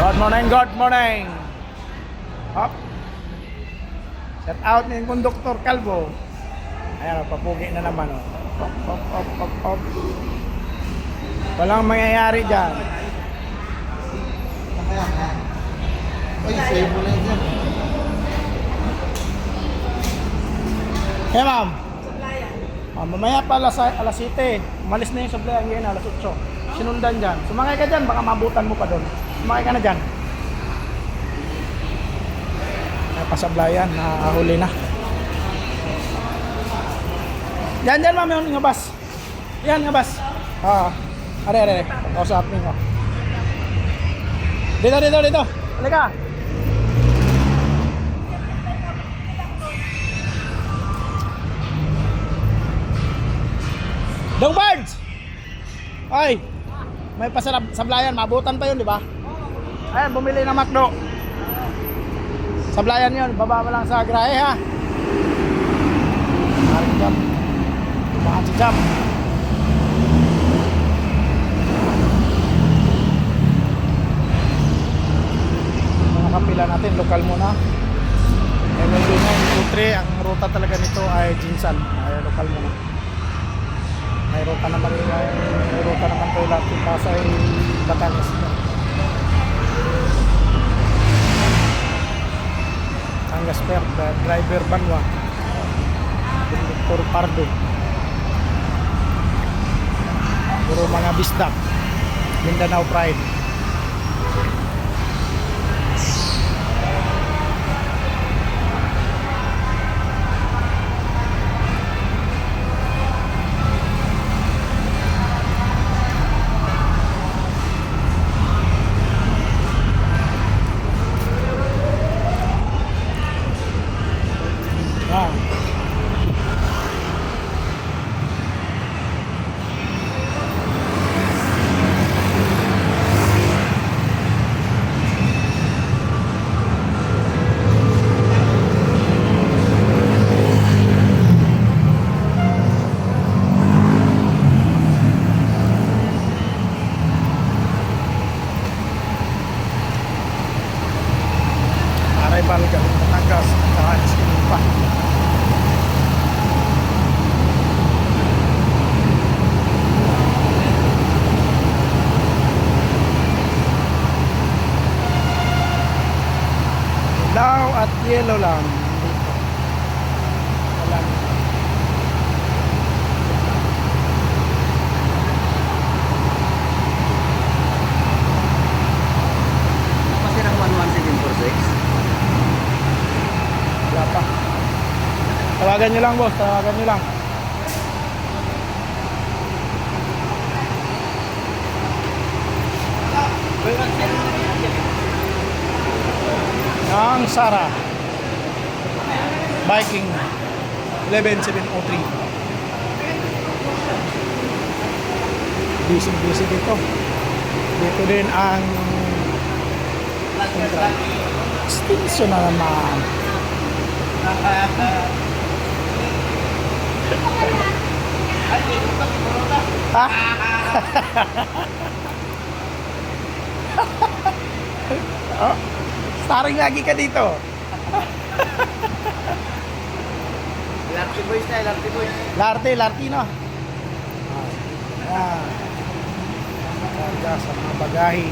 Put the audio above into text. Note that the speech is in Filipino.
Good morning, good morning. Hop. Shout out ni Konduktor Kalbo. Ayan, papugi na naman. Oh. Hop, hop, hop, hop, hop. Walang mangyayari dyan. Ay, save mo na yun. Hey, ma'am. Mamaya pa alas 7. Umalis na yung sablayan ngayon, alas 8. Sinundan dyan. Sumakay ka dyan, baka mabutan mo pa doon. Sumakay ka na dyan. May pasablayan, nakahuli na. Dyan, ma'am, yung ngabas. Yan, ngabas. Are. Kausapin ko. Dito. Halika. Dong birds! Ay! May sablayan, mabutan pa yun, di ba? Ayan, bumili ng McDo. Sablayan yun, baba mo lang sa grahe, ha? Maring jam. Tumahan si jam. Mga kapila natin, lokal muna. MLB 923, ang ruta talaga nito ay Jinsan. Ay, lokal muna. May ruta naman kayo lahat yung Pasay, Batangas. Ang Gasper, driver Banwa, Conductor Pardo. Puro mga bisdak, Mindanao Pride. Wow. Arrival galing Batangas, Batangas pa. Ilaw at yellow lang dito. Wala na. Kasi ng 11746. Wala pa. Tawagan nyo lang, boss. Tawagan nyo lang. Ang Sara Viking 11703. Busy dito. Dito din ang extension na naman. Ha? Oh, starring lagi ka dito. Larty boys na, Larty boys. Lartino. Ayan. Karga sa mga bagahe.